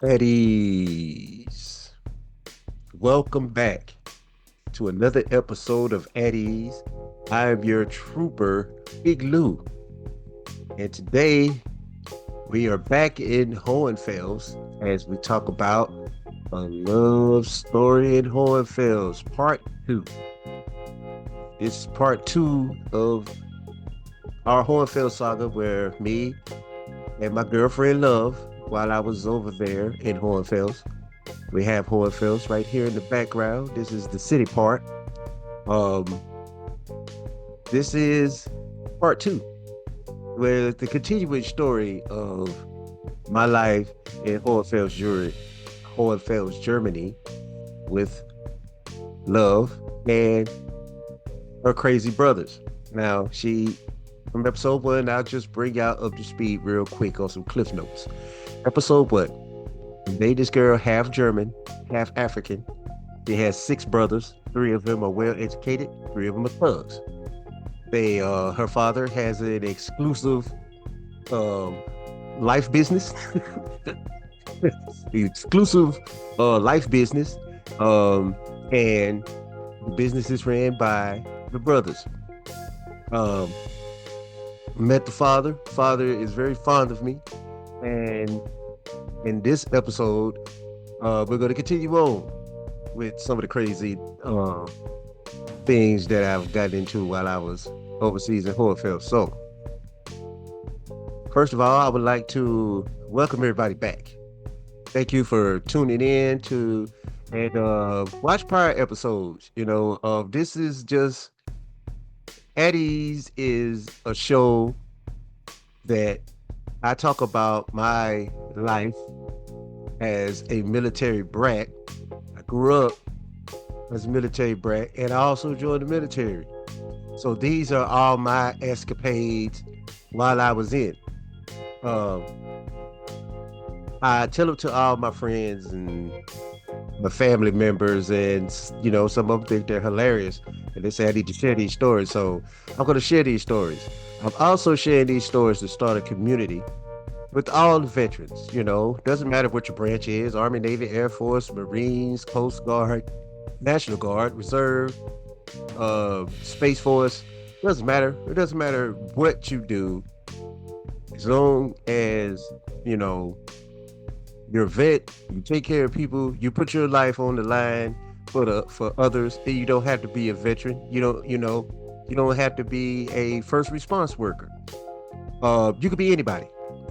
At ease. Welcome back to another episode of At Ease. I am your trooper, Big Lou, and today we are back in Hohenfels as we talk about a love story in Hohenfels, part two. This is part two of our Hohenfels saga, where me and my girlfriend Love, while I was over there in Hohenfels. We have Hohenfels right here in the background. This is the city part. Um, this is part two, where the continuing story of my life in Hohenfels, Germany, with Love and her crazy brothers. Now, from episode one, I'll just bring y'all up to speed real quick on some cliff notes. Episode one, made this girl half German, half African. She has six brothers. Three of them are well educated. Three of them are thugs. Her father has an exclusive um, life business. The exclusive life business, and the business is ran by the brothers. Um, Met the father. Father is very fond of me, and in this episode, we're going to continue on with some of the crazy things that I've gotten into while I was overseas in Hohenfels. So, first of all, I would like to welcome everybody back. Thank you for tuning in to and watch prior episodes. This is just Eddie's is a show that I talk about my life as a military brat. I grew up as a military brat, and I also joined the military. So these are all my escapades while I was in. Um, I tell them to all my friends and my family members, and some of them think they're hilarious, and they say I need to share these stories. So I'm going to share these stories. I'm also sharing these stories to start a community with all the veterans. Doesn't matter what your branch is: Army, Navy, Air Force, Marines, Coast Guard, National Guard, Reserve, Space Force. Doesn't matter. It doesn't matter what you do, as long as you know you're a vet. You take care of people. You put your life on the line for others. And you don't have to be a veteran. You don't have to be a first response worker. You could be anybody.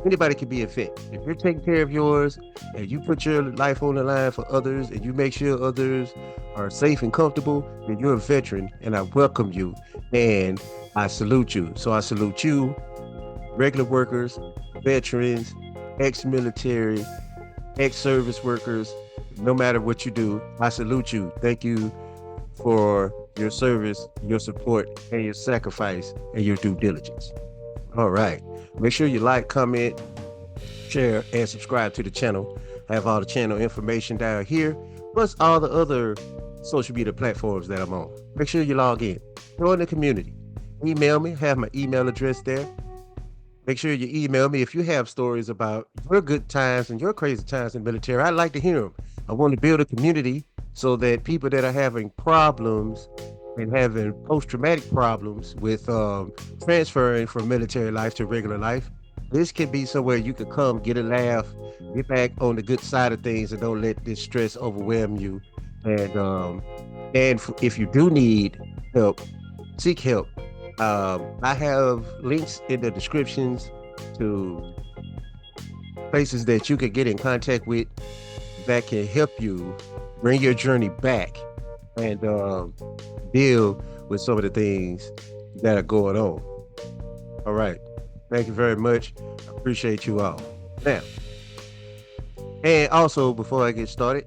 Anybody can be a vet. If you're taking care of yours and you put your life on the line for others and you make sure others are safe and comfortable, then you're a veteran, and I welcome you and I salute you. So I salute you, regular workers, veterans, ex-military, ex-service workers. No matter what you do, I salute you. Thank you for your service, your support, and your sacrifice, and your due diligence. All right. Make sure you like, comment, share, and subscribe to the channel. I have all the channel information down here, plus all the other social media platforms that I'm on. Make sure you log in. Join the community. Email me. I have my email address there. Make sure you email me if you have stories about your good times and your crazy times in the military. I'd like to hear them. I want to build a community so that people that are having problems and having post-traumatic problems with transferring from military life to regular life, this can be somewhere you can come, get a laugh, get back on the good side of things, and don't let this stress overwhelm you. And if you do need help, seek help. I have links in the descriptions to places that you can get in contact with that can help you bring your journey back and deal with some of the things that are going on. All right. Thank you very much. I appreciate you all. Now, and also before I get started,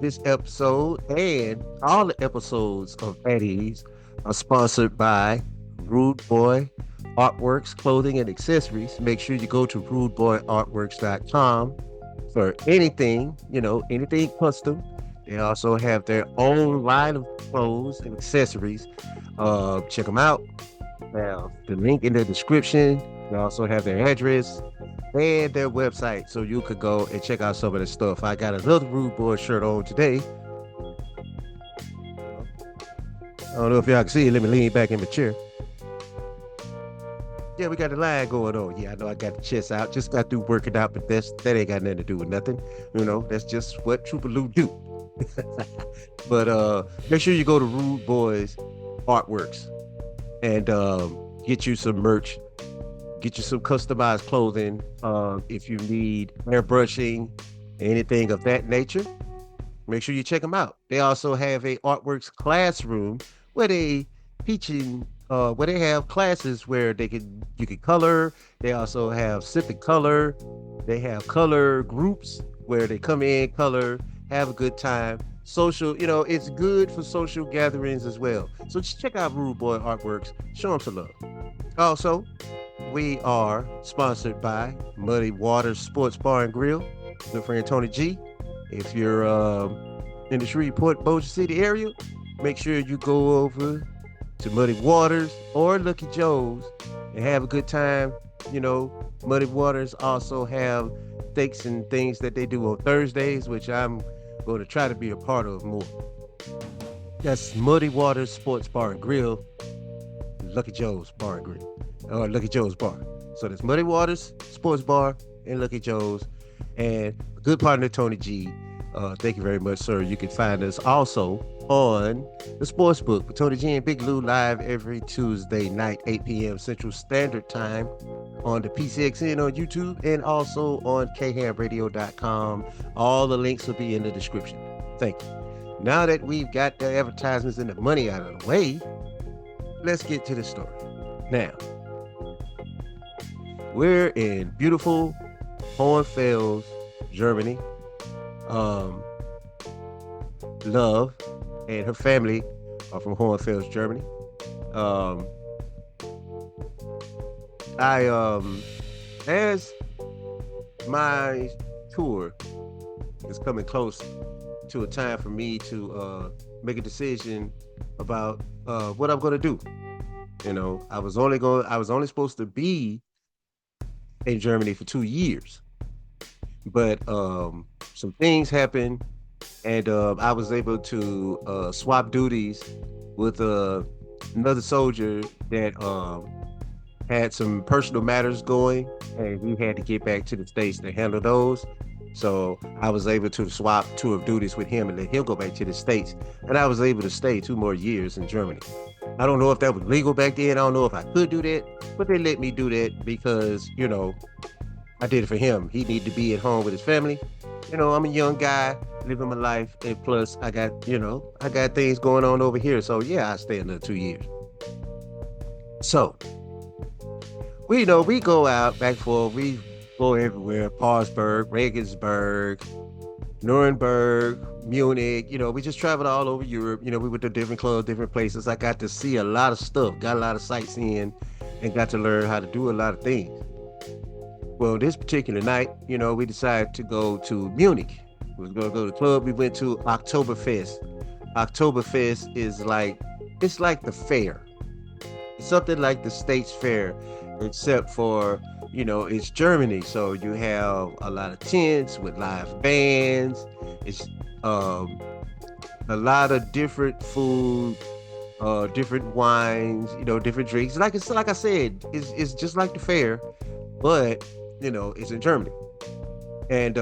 this episode and all the episodes of Eeease are sponsored by Rude Boy Artworks, Clothing and Accessories. Make sure you go to rudeboyartworks.com for anything, anything custom. They also have their own line of clothes and accessories. Check them out. Now, the link in the description. They also have their address. and their website so you could go and check out some of the stuff. I got another Rude Boy shirt on today. I don't know if y'all can see it. Let me lean back in the chair. Yeah, we got the line going on. Yeah, I know I got the chest out. Just got through working out, but that ain't got nothing to do with nothing. That's just what Troopaloo do. But make sure you go to Rude Boys Artworks and get you some merch, get you some customized clothing. If you need airbrushing, anything of that nature, make sure you check them out. They also have a artworks classroom where they teaching where they have classes where you can color. They also have sip and color. They have color groups where they come in, color, have a good time. Social, it's good for social gatherings as well. So just check out Rude Boy Artworks. Show them some love. Also, we are sponsored by Muddy Waters Sports Bar and Grill. Good friend Tony G. If you're in the Shreveport, Bossier City area, make sure you go over to Muddy Waters or Lucky Joe's and have a good time. Muddy Waters also have steaks and things that they do on Thursdays, which I'm going to try to be a part of more. That's Muddy Waters Sports Bar and Grill, Lucky Joe's Bar and Grill, or Lucky Joe's Bar. So there's Muddy Waters Sports Bar and Lucky Joe's, and a good partner Tony G. Thank you very much, sir. You can find us also on the Sports Book with Tony G and Big Lou live every Tuesday night, 8 p.m. Central Standard Time on the TheP.C.X.N on YouTube and also on khamradio.com. All the links will be in the description. Thank you. Now that we've got the advertisements and the money out of the way, let's get to the story. Now, we're in beautiful Hohenfels, Germany. Love and her family are from Hohenfels, Germany. As my tour is coming close to a time for me to make a decision about what I'm going to do. I was only supposed to be in Germany for 2 years, but some things happened, and I was able to swap duties with another soldier that had some personal matters going, and he had to get back to the States to handle those. So I was able to swap tour of duties with him and let him go back to the States. And I was able to stay 2 more years in Germany. I don't know if that was legal back then. I don't know if I could do that, but they let me do that because, I did it for him. He needed to be at home with his family. I'm a young guy living my life, and plus I got things going on over here. So yeah, I stay another 2 years. So we go out back and forth. We go everywhere: Parsberg, Regensburg, Nuremberg, Munich. We just traveled all over Europe. We went to different clubs, different places. I got to see a lot of stuff, got a lot of sightseeing, and got to learn how to do a lot of things. Well, this particular night, we decided to go to Munich. We was going to go to the club. We went to Oktoberfest. Oktoberfest is it's like the fair. It's something like the States Fair, except for, it's Germany. So you have a lot of tents with live bands. It's a lot of different food, different wines, different drinks. Like I said, it's just like the fair, but it's in Germany. And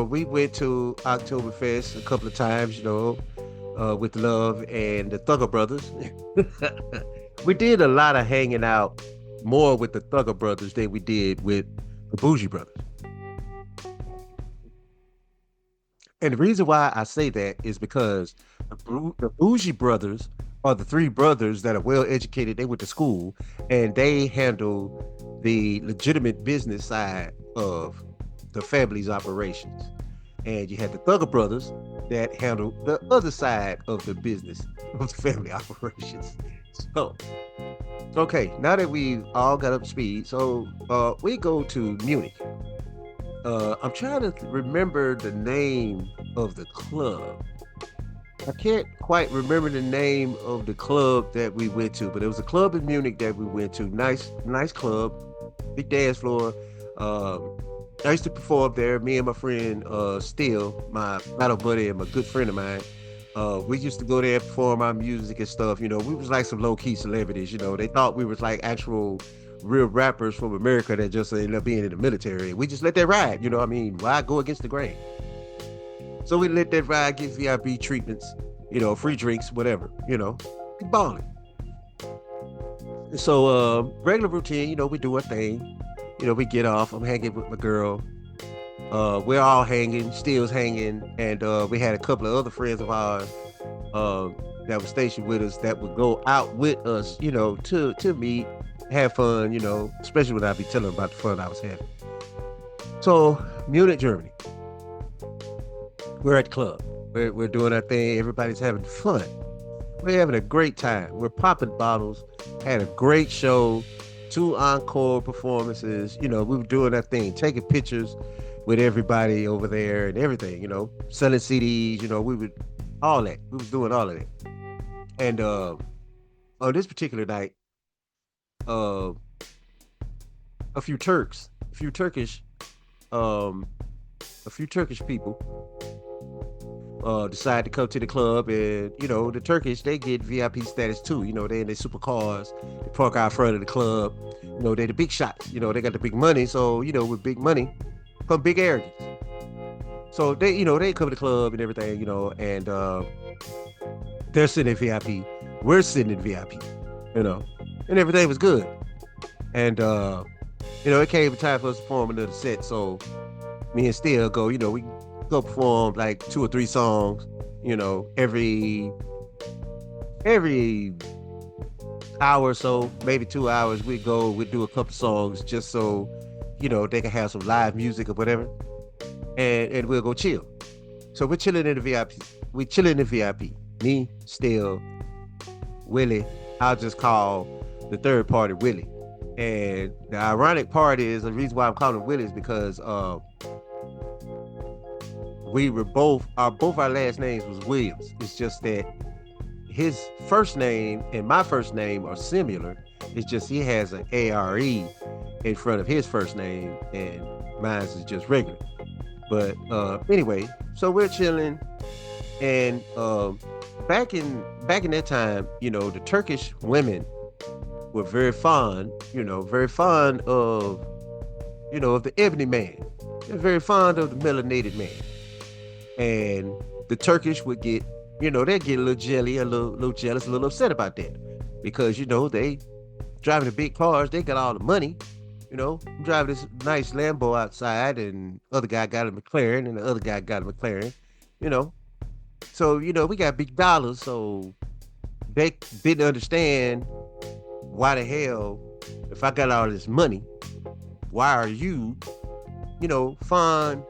we went to Oktoberfest a couple of times, with Love and the Thugger Brothers. We did a lot of hanging out more with the Thugger Brothers than we did with the Bougie Brothers. And the reason why I say that is because the Bougie Brothers are the 3 brothers that are well educated. They went to school and they handle the legitimate business side of the family's operations. And you had the Thugger Brothers that handle the other side of the business of the family operations. So, okay, now that we've all got up to speed, so we go to Munich. I'm trying to remember the name of the club. I can't quite remember the name of the club that we went to, but it was a club in Munich that we went to. Nice club, big dance floor. Um, I used to perform there. Me and my friend Steele, my battle buddy and my good friend of mine. We used to go there and perform our music and stuff. You know, we was like some low key celebrities. You know, they thought we was like actual real rappers from America that just ended up being in the military. We just let that ride. You know, what I mean, why go against the grain? So we let that ride, get VIP treatments. You know, free drinks, whatever. You know, we balling. So regular routine. You know, we do our thing. You know, we get off. I'm hanging with my girl. We're all hanging, Steel's hanging, and we had a couple of other friends of ours uh, that were stationed with us that would go out with us, you know, to meet, have fun, you know, especially when I be telling them about the fun I was having. So Munich, Germany, we're at the club. We're doing our thing. Everybody's having fun. We're having a great time. We're popping bottles. Had a great show. Two encore performances. You know, we were doing our thing, taking pictures with everybody over there and everything. You know, selling CDs. You know, we would all that. We was doing all of that. And on this particular night, uh, a few Turks, a few Turkish, um, a few Turkish people decide to come to the club, and you know the Turkish they get VIP status too. You know they in their supercars, they park out front of the club. You know they the big shots. You know they got the big money, so you know with big money come big arrogance. So they you know they come to the club and everything. You know and they're sitting in VIP, we're sitting in VIP. You know, and everything was good. And you know it came time for us to perform another set. So me and Steel go. You know we go perform like two or three songs. You know every hour or so, maybe 2 hours, we do a couple songs just so, you know, they can have some live music or whatever. And we'll go chill. So we're chilling in the VIP. We chilling in the VIP. Me, Still, Willie. I'll just call the third party Willie. And the ironic part is the reason why I'm calling him Willie is because we were both our last names was Williams. It's just that his first name and my first name are similar. It's just he has an ARE in front of his first name, and mine is just regular. But anyway, so we're chilling, and back in that time, you know, the Turkish women were very fond of, you know, of the ebony man. They're very fond of the melanated man, and the Turkish would get, you know, they get a little jelly, little jealous, a little upset about that, because you know they driving the big cars, they got all the money. You know, I'm driving this nice Lambo outside, and other guy got a McLaren, and the other guy got a McLaren. You know, so you know we got big dollars, so they didn't understand why the hell, if I got all this money, why are you, you know, fond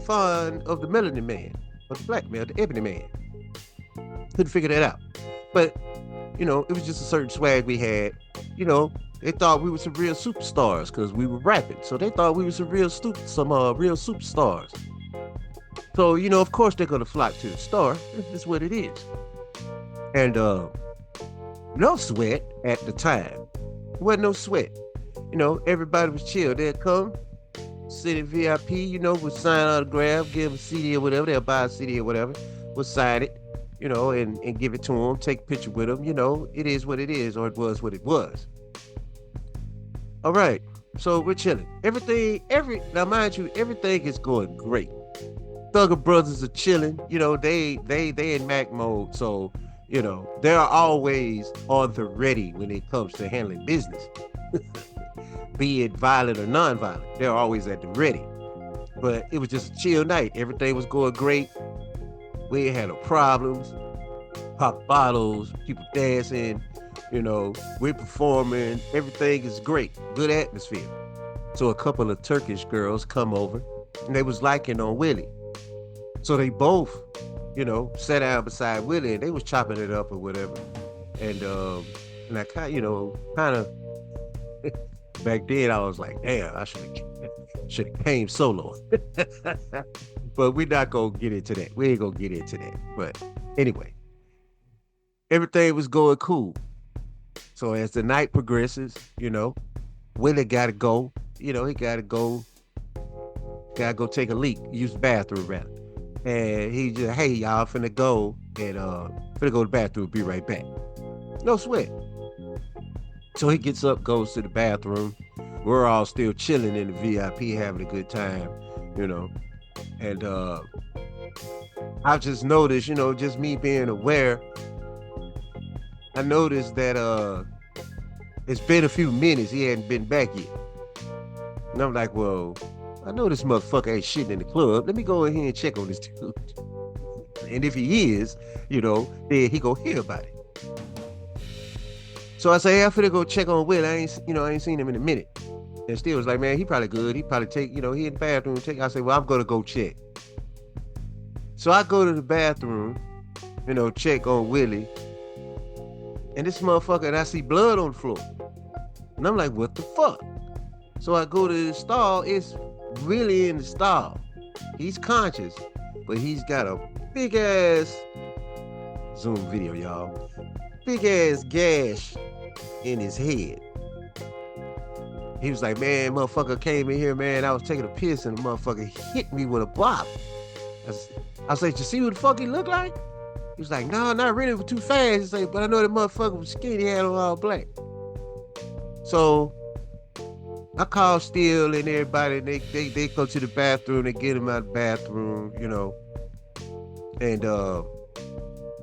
of the melanin man, of the black man, the ebony man? Couldn't figure that out. But, you know, it was just a certain swag we had. You know, they thought we were some real superstars because we were rapping. So they thought we were real superstars. So, you know, of course they're gonna flock to the star. That's just what it is. And no sweat at the time. There wasn't no sweat. You know, everybody was chill. They'd come, sit in VIP, you know, would sign autograph, give a CD or whatever. They'll buy a CD or whatever, would sign it, you know, and give it to them, take a picture with them. You know, it is what it is, or it was what it was. All right. So we're chilling. Now mind you, everything is going great. Thugger brothers are chilling. You know, they in Mac mode. So, you know, they're always on the ready when it comes to handling business. Be it violent or non-violent. They're always at the ready. But it was just a chill night. Everything was going great. We ain't had no problems. Pop bottles, people dancing, you know, we're performing. Everything is great. Good atmosphere. So a couple of Turkish girls come over and they was liking on Willie. So they both, you know, sat down beside Willie and they was chopping it up or whatever. And I kind of back then I was like, damn, I should have came solo. But we're not gonna get into that. We ain't gonna get into that. But anyway, everything was going cool. So as the night progresses, you know, Willie gotta go. he gotta go take a leak, use the bathroom rather. And he just, hey y'all, finna go and finna go to the bathroom, be right back. No sweat. So he gets up, goes to the bathroom. We're all still chilling in the VIP, having a good time, you know. And I've just noticed, just me being aware, I noticed that it's been a few minutes, he hadn't been back yet. And I'm like, well, I know this motherfucker ain't shitting in the club. Let me go ahead and check on this dude. And if he is, then he gonna hear about it. So I say, hey, I'm finna go check on Will. I ain't seen him in a minute. And still was like, man, he probably good. He probably take, he in the bathroom. I say, well, I'm gonna go check. So I go to the bathroom, check on Willie. And this motherfucker, and I see blood on the floor. And I'm like, what the fuck? So I go to the stall. It's really in the stall. He's conscious, but he's got a big ass zoom video, y'all. Big ass gash in his head. He was like, man, motherfucker came in here, man. I was taking a piss and the motherfucker hit me with a bop. I was like, you see what the fuck he looked like? He was like, no, not really, it was too fast. He's like, but I know that motherfucker was skinny, he had on all black. So I called Steele and everybody, and they go to the bathroom, they get him out of the bathroom, And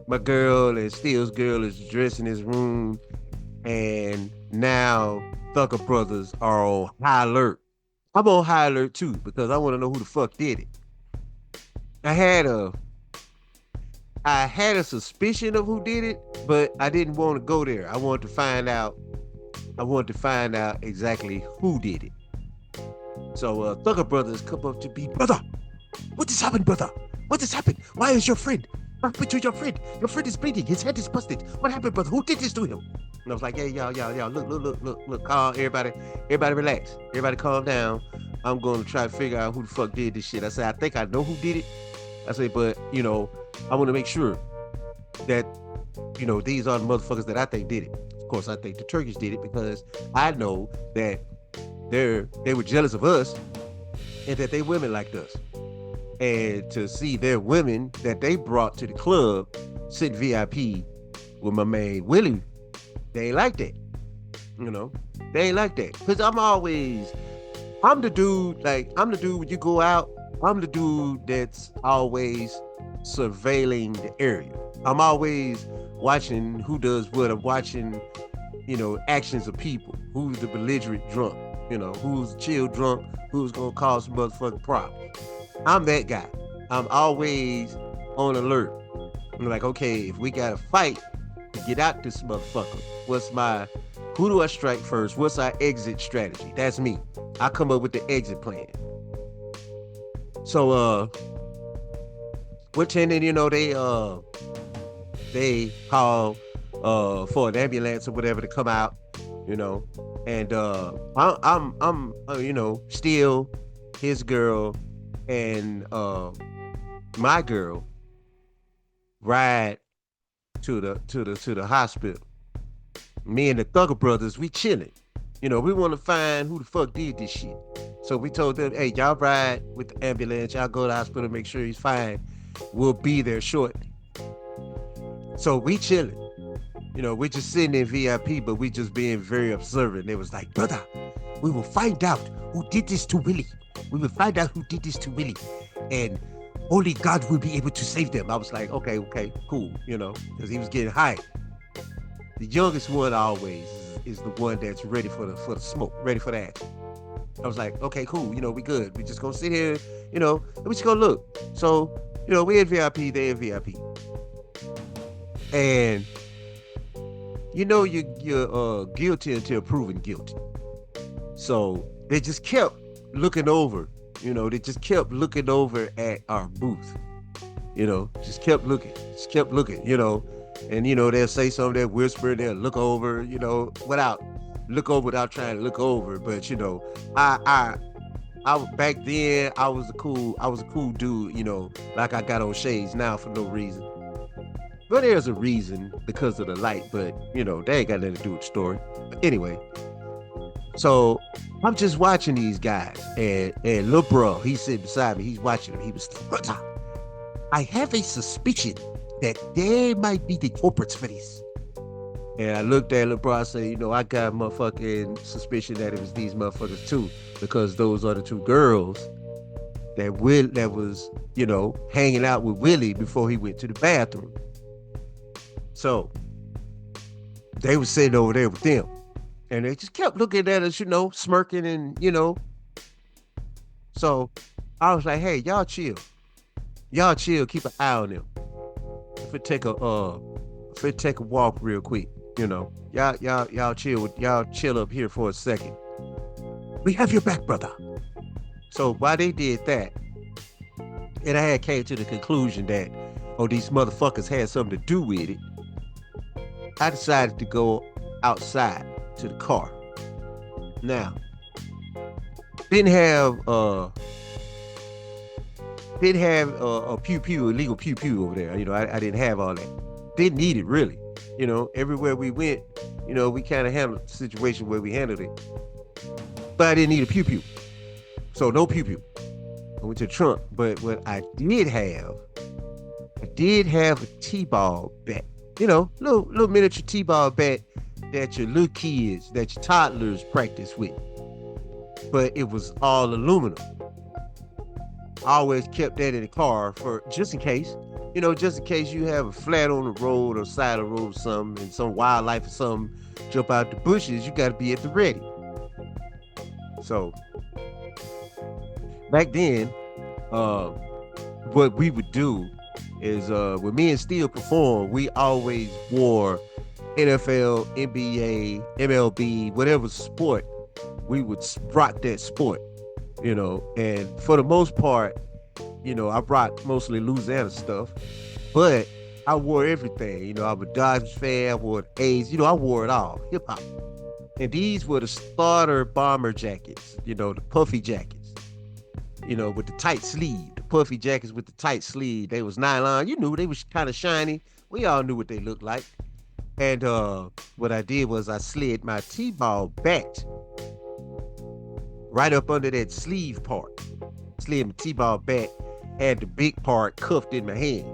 my girl and Steele's girl is dressed in his room, and now Thucker Brothers are on high alert. I'm on high alert too, because I want to know who the fuck did it. I had a suspicion of who did it, but I didn't want to go there. I wanted to find out exactly who did it. So Thugger Brothers come up to me, brother, what has happened, brother? What has happened? Why is your friend? What happened to your friend? Your friend is bleeding. His head is busted. What happened, brother? Who did this to him? And I was like, hey, y'all, look, calm, everybody relax. Everybody calm down. I'm going to try to figure out who the fuck did this shit. I said, I think I know who did it. I said, but, I want to make sure that, these are the motherfuckers that I think did it. Of course, I think the Turkish did it because I know that they were jealous of us and that they women liked us. And to see their women that they brought to the club sit VIP with my man Willie, they ain't like that. They ain't like that. Because I'm the dude when you go out, I'm the dude that's always surveilling the area. I'm always watching who does what. I'm watching, actions of people. Who's the belligerent drunk? Who's the chill drunk? Who's gonna cause some motherfucking problems? I'm that guy. I'm always on alert. I'm like, okay, if we got to fight to get out this motherfucker, who do I strike first? What's our exit strategy? That's me. I come up with the exit plan. So, we're tending, they call for an ambulance or whatever to come out, and I'm still his girl and my girl ride to the hospital. Me and the Thugger Brothers, we chilling. We want to find who the fuck did this shit. So we told them, hey, y'all ride with the ambulance, y'all go to the hospital, make sure he's fine. We'll be there shortly. So we chilling. We just sitting in VIP, but we just being very observant. They was like, brother, we will find out who did this to Willie. We will find out who did this to Willie. And only God will be able to save them. I was like, okay, cool, because he was getting high. The youngest one always is the one that's ready for the smoke, ready for the action. I was like, okay, cool, we good. We just gonna sit here, and we just gonna look. So, we in VIP, they in VIP. And you're guilty until proven guilty. So they just kept looking over, they just kept looking over at our booth, just kept looking, and they'll say something, they'll whisper, they'll look over, without trying to look over. But I back then I was a cool dude, like I got on shades now for no reason. But there's a reason because of the light, but they ain't got nothing to do with the story. But anyway, So I'm just watching these guys, and little bro, he's sitting beside me. He's watching them. He was, "Brother, I have a suspicion that they might be the culprits for this." And I looked at little bro. I said, I got motherfucking suspicion that it was these motherfuckers too, because those are the two girls that was hanging out with Willie before he went to the bathroom. So they were sitting over there with them, and they just kept looking at us, smirking, and. So I was like, "Hey, y'all chill, keep an eye on them. If it take a walk real quick, y'all chill up here for a second. We have your back, brother." So while they did that, and I had came to the conclusion that, oh, these motherfuckers had something to do with it, I decided to go outside to the car. Now, didn't have a pew pew, illegal pew pew over there. I didn't have all that. Didn't need it really. Everywhere we went, we kind of handled the situation where we handled it. But I didn't need a pew pew. So no pew pew. I went to the trunk. But what I did have a T-ball bat. Little miniature T-ball bat that your little kids, that your toddlers practice with. But it was all aluminum. I always kept that in the car for just in case. Just in case you have a flat on the road or side of the road or something, and some wildlife or something jump out the bushes, you got to be at the ready. So back then, what we would do is when me and Steel performed, we always wore NFL, NBA, MLB, whatever sport, we would rock that sport, and for the most part, I rocked mostly Louisiana stuff, but I wore everything. I'm a Dodgers fan, I wore the A's, I wore it all, hip hop. And these were the starter bomber jackets, the puffy jackets, with the tight sleeve, the puffy jackets with the tight sleeve. They was nylon, they was kind of shiny. We all knew what they looked like. And what I did was I slid my T-ball bat right up under that sleeve part. Slid my T-ball bat, had the big part cuffed in my hand.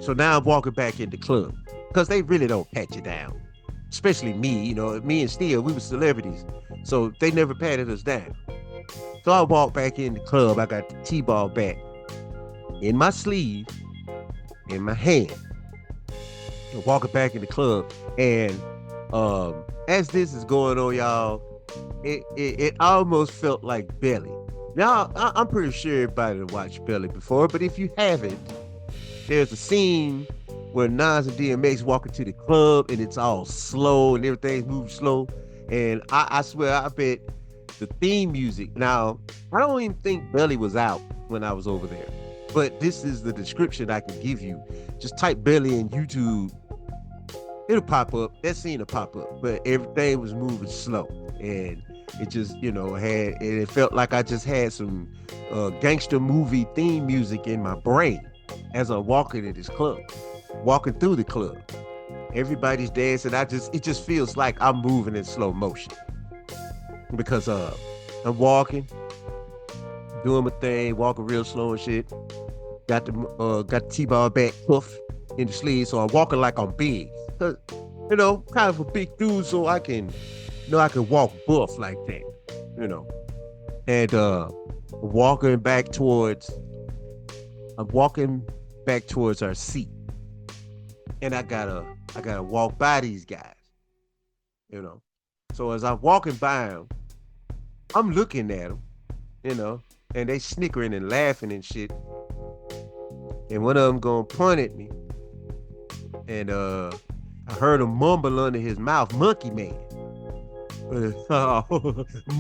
So now I'm walking back in the club, because they really don't pat you down. Especially me, me and Steel, we were celebrities. So they never patted us down. So I walked back in the club. I got the T-ball bat in my sleeve, in my hand. And walking back in the club. And as this is going on, y'all, it almost felt like Belly. Now, I'm pretty sure everybody watched Belly before, but if you haven't, there's a scene where Nas and DMX walk into the club, and it's all slow and everything's moving slow. And I swear, I bet the theme music. Now, I don't even think Belly was out when I was over there, but this is the description I can give you. Just type Belly in YouTube. It'll pop up. That scene will pop up, but everything was moving slow. And it just, it felt like I just had some gangster movie theme music in my brain as I'm walking in this club, walking through the club. Everybody's dancing. It just feels like I'm moving in slow motion, because I'm walking, doing my thing, walking real slow and shit. Got the T-ball bat cuff in the sleeve, so I'm walking like I'm big. Cause, kind of a big dude, so I can walk buff like that, And I'm walking back towards our seat, and I gotta walk by these guys, So as I'm walking by them, I'm looking at them, and they snickering and laughing and shit. And one of them gonna point at me, and I heard him mumble under his mouth, "Monkey man."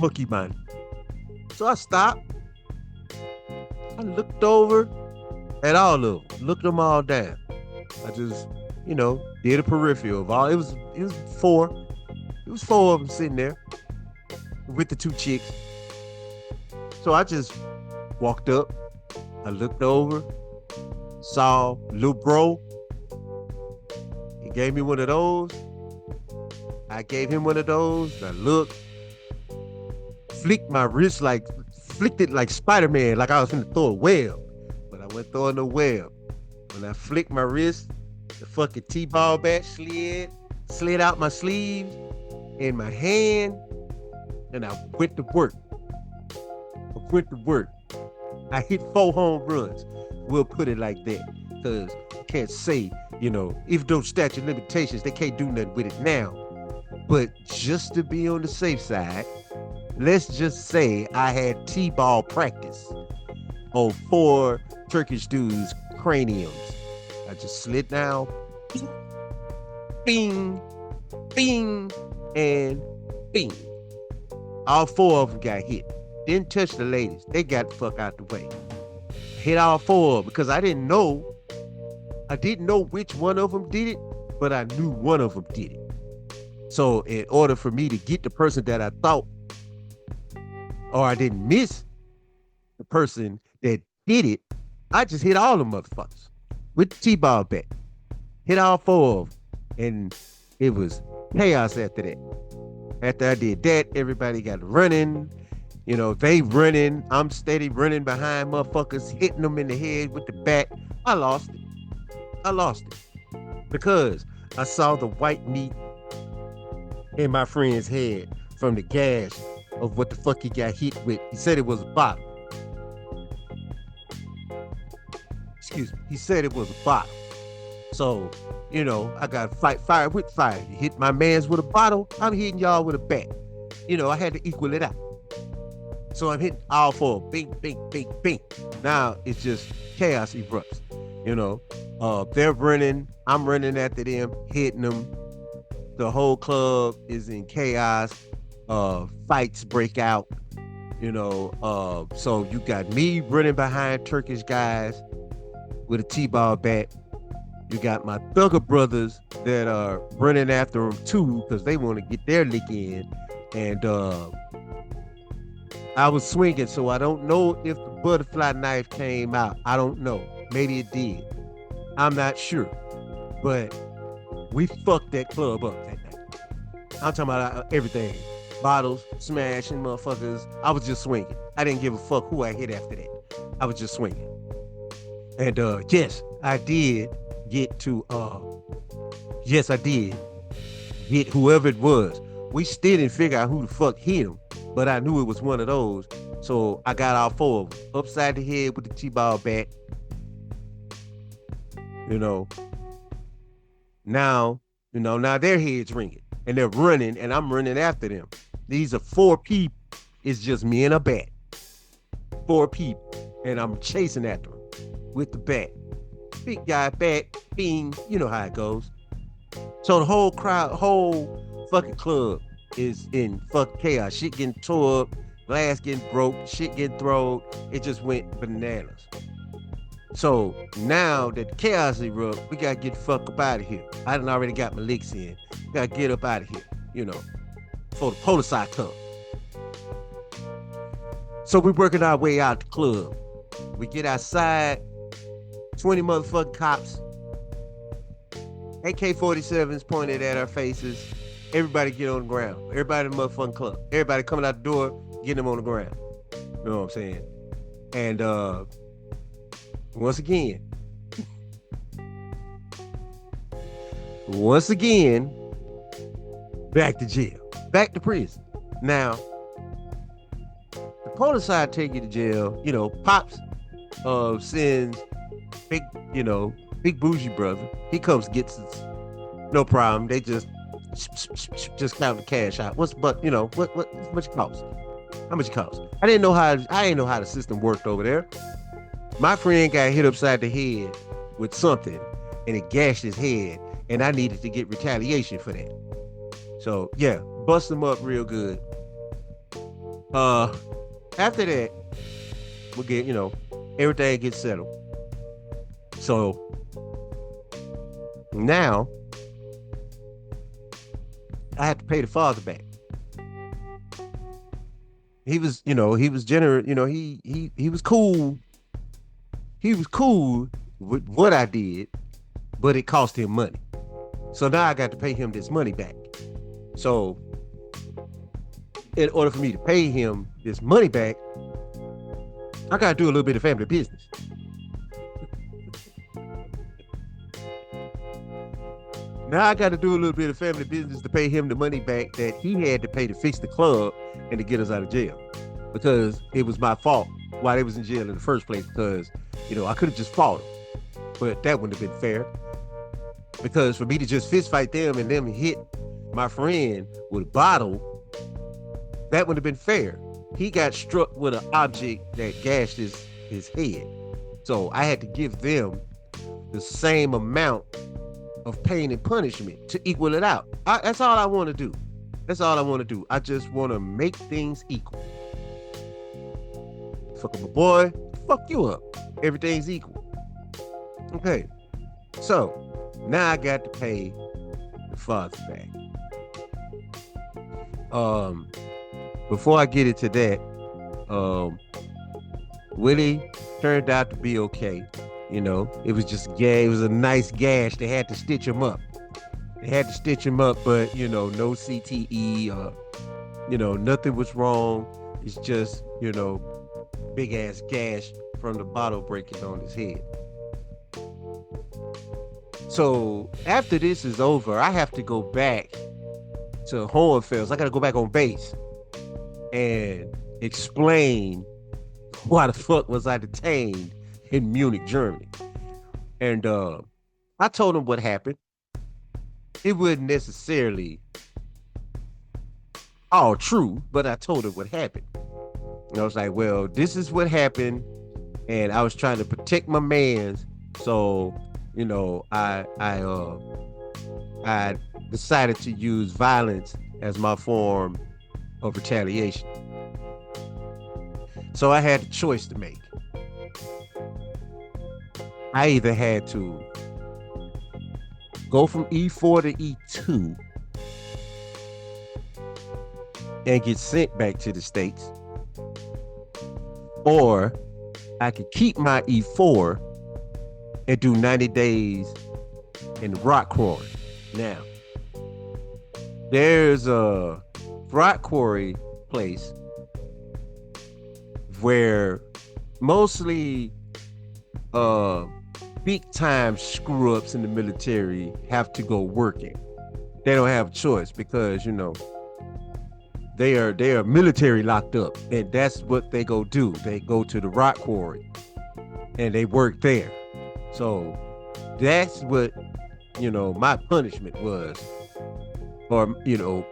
Monkey man. So I stopped. I looked over at all of them, looked them all down. I just, did a peripheral of all. It was four. It was four of them sitting there with the two chicks. So I just walked up. I looked over, saw Lil Bro. He gave me one of those. I gave him one of those. I looked. flicked my wrist like, flicked it like Spider-Man, like I was gonna throw a web, but I wasn't throwing no web. When I flicked my wrist, the fucking T-ball bat slid out my sleeve in my hand, and I went to work. I hit 4 home runs. We'll put it like that, because you can't say, even though statute of limitations, they can't do nothing with it now. But just to be on the safe side, let's just say I had T-ball practice on 4 Turkish dudes' craniums. I just slid down, bing, bing, and bing. All 4 of them got hit. Didn't touch the ladies. They got the fuck out the way. Hit all 4 of them because I didn't know which one of them did it, but I knew one of them did it. So in order for me to get the person that I thought, or I didn't miss the person that did it, I just hit all the motherfuckers with the T-ball bat. Hit all 4 of them. And it was chaos after that. After I did that, everybody got running. They running. I'm steady running behind motherfuckers, hitting them in the head with the bat. I lost it. Because I saw the white meat in my friend's head from the gash of what the fuck he got hit with. He said it was a bottle. Excuse me. He said it was a bottle. So, I got fight fire with fire. You hit my mans with a bottle, I'm hitting y'all with a bat. I had to equal it out. So I'm hitting all 4. Bing, bing, bing, bing. Now it's just chaos erupts. They're running. I'm running after them, hitting them. The whole club is in chaos. Fights break out. So you got me running behind Turkish guys with a T-ball bat. You got my thugger brothers that are running after them too because they want to get their lick in. And I was swinging, so I don't know if the butterfly knife came out. I don't know. Maybe it did. I'm not sure. But we fucked that club up that night. I'm talking about everything. Bottles, smashing motherfuckers. I was just swinging. I didn't give a fuck who I hit after that. I was just swinging. And yes, I did get to I did get whoever it was. We still didn't figure out who the fuck hit him, but I knew it was one of those. So I got all 4 of them upside the head with the T-ball bat. Now their heads ringing and they're running and I'm running after them. These are 4 people. It's just me and a bat. 4 people. And I'm chasing after them with the bat. Big guy, bat, bing, you know how it goes. So the whole fucking club is in fucking chaos. Shit getting tore up, glass getting broke, shit getting thrown. It just went bananas. So now that the chaos erupt, we gotta get the fuck up out of here. I done already got my licks in. Gotta get up out of here, before the police come. So we working our way out the club. We get outside, 20 motherfucking cops, AK-47s pointed at our faces. Everybody get on the ground. Everybody in the motherfucking club. Everybody coming out the door, getting them on the ground. You know what I'm saying? And once again, back to jail. Back to prison. Now, the police side take you to jail. Pops sends big bougie brother. He comes gets us. No problem. They just count the cash out. What much it cost? How much it cost? I didn't know how the system worked over there. My friend got hit upside the head with something and it gashed his head and I needed to get retaliation for that. So yeah, bust him up real good. After that, we'll get, everything gets settled. So now I had to pay the father back. He was generous, he was cool. He was cool with what I did, but it cost him money. So now I got to pay him this money back. So in order for me to pay him this money back, I gotta do a little bit of family business. Now I gotta do a little bit of family business to pay him the money back that he had to pay to fix the club and to get us out of jail. Because it was my fault why they was in jail in the first place. Because, I could have just fought him. But that wouldn't have been fair. Because for me to just fist fight them and them hit my friend with a bottle, that wouldn't have been fair. He got struck with an object that gashed his head. So I had to give them the same amount of pain and punishment to equal it out. That's all I want to do. That's all I want to do. I just want to make things equal. Fuck up a boy, fuck you up. Everything's equal. Okay. So now I got to pay the father back. Before I get into that, Willie turned out to be okay. It was just it was a nice gash. They had to stitch him up. But no CTE, nothing was wrong. It's just, big ass gash from the bottle breaking on his head. So after this is over, I have to go back to Hohenfels. I got to go back on base and explain why the fuck was I detained in Munich, Germany. And I told him what happened. It wasn't necessarily all true, but I told him what happened. And I was like, well, this is what happened. And I was trying to protect my mans. So, I decided to use violence as my form of retaliation. So I had a choice to make. I either had to go from E4 to E2 and get sent back to the States, or I could keep my E4 and do 90 days in the rock quarry. Now, there's a rock quarry place where mostly big time screw ups in the military have to go working. They don't have a choice because they are military locked up, and that's what they go do. They go to the rock quarry and they work there. So that's what my punishment was, or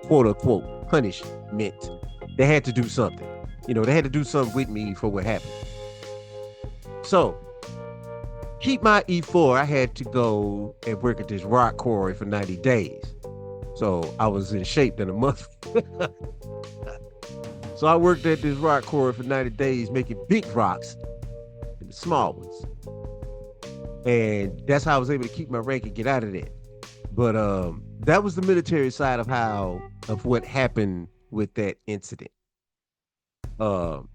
quote unquote punishment. They had to do something. They had to do something with me for what happened. So keep my E4, I had to go and work at this rock quarry for 90 days. So I was in shape in a month. So I worked at this rock quarry for 90 days, making big rocks and the small ones. And that's how I was able to keep my rank and get out of there. But that was the military side of what happened with that incident. On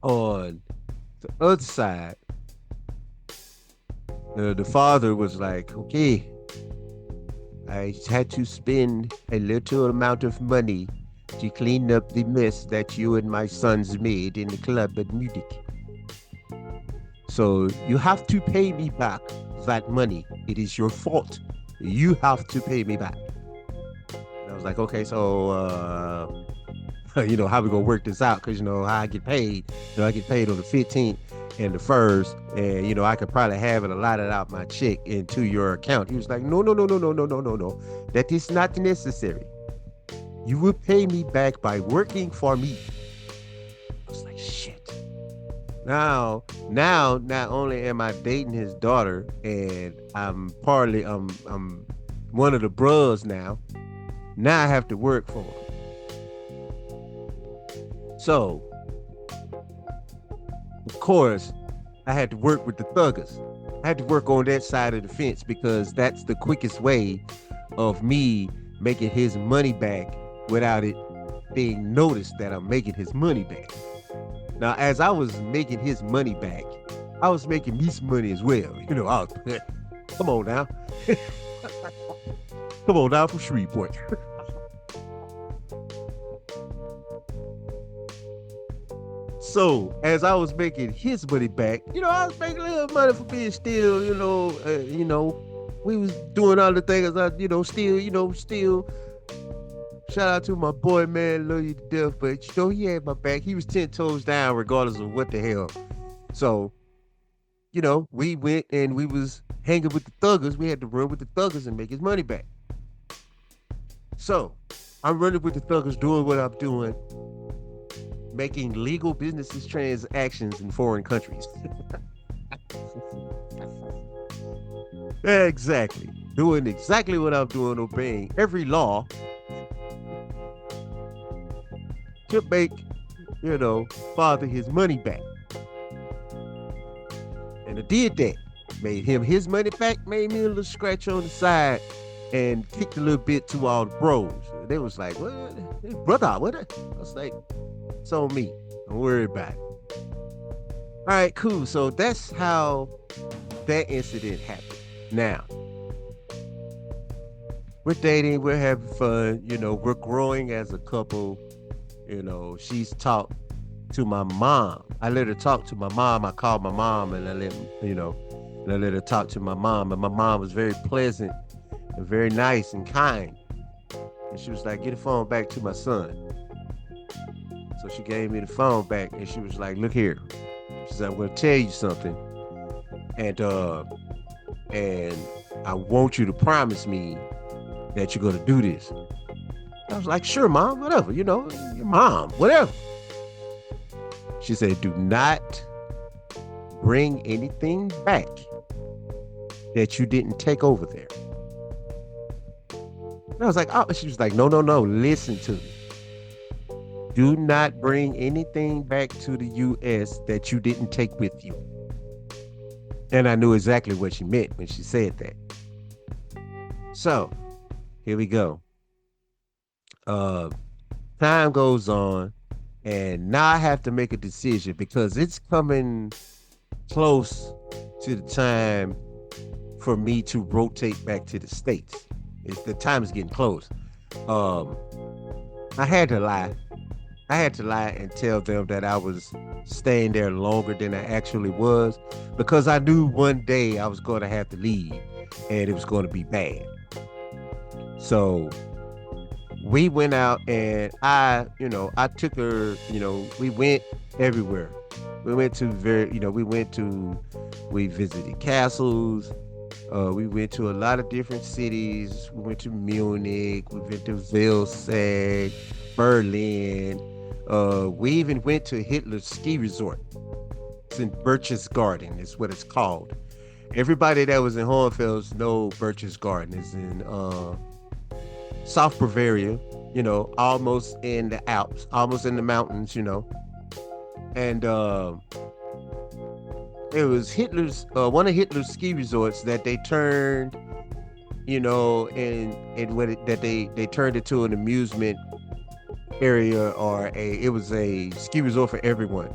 the other side, the father was like, okay, I had to spend a little amount of money to clean up the mess that you and my sons made in the club at Munich. So you have to pay me back that money. It is your fault. You have to pay me back. And I was like, okay, so how we gonna work this out? Because how I get paid. I get paid on the 15th and the 1st, and I could probably have it allotted out my check into your account. He was like, no. That is not necessary. You will pay me back by working for me. I was like, shit. Now, not only am I dating his daughter, and I'm one of the bros now. Now I have to work for him. So, of course, I had to work with the thuggers. I had to work on that side of the fence because that's the quickest way of me making his money back without it being noticed that I'm making his money back. Now, as I was making his money back, I was making me some money as well. Come on now. Come on now from Shreveport. So as I was making his money back, I was making a little money for being still, we was doing all the things I, still. Shout out to my boy, man, love you to death, but he had my back. He was 10 toes down, regardless of what the hell. So, we went and we was hanging with the thuggers. We had to run with the thuggers and make his money back. So, I'm running with the thuggers, doing what I'm doing, making legal businesses transactions in foreign countries. Exactly. Doing exactly what I'm doing, obeying every law to make, father his money back. And I did that. Made him his money back, made me a little scratch on the side, and kicked a little bit to all the bros. They was like, what? Brother, what? I was like, it's on me. Don't worry about it. All right, cool. So that's how that incident happened. Now, we're dating, we're having fun, we're growing as a couple. She's talked to my mom. I let her talk to my mom. I called my mom and I let her talk to my mom. And my mom was very pleasant and very nice and kind. And she was like, get the phone back to my son. So she gave me the phone back and she was like, look here. She said, I'm going to tell you something. And I want you to promise me that you're going to do this. I was like, sure, mom, whatever, your mom, whatever. She said, do not bring anything back that you didn't take over there. And I was like, oh, she was like, no, listen to me. Do not bring anything back to the U.S. that you didn't take with you. And I knew exactly what she meant when she said that. So, here we go. Time goes on, and now I have to make a decision because it's coming close to the time for me to rotate back to the States. The time is getting close. I had to lie. I had to lie and tell them that I was staying there longer than I actually was because I knew one day I was going to have to leave and it was going to be bad. So we went out and I took her, we went everywhere. We went to we visited castles. We went to a lot of different cities. We went to Munich. We went to Vilsack, Berlin. We even went to Hitler's ski resort. It's in Berchtesgaden, is what it's called. Everybody that was in Hohenfels know Berchtesgaden is in South Bavaria, almost in the Alps, almost in the mountains, And it was Hitler's one of Hitler's ski resorts that they turned, they turned it to an amusement area, or it was a ski resort for everyone.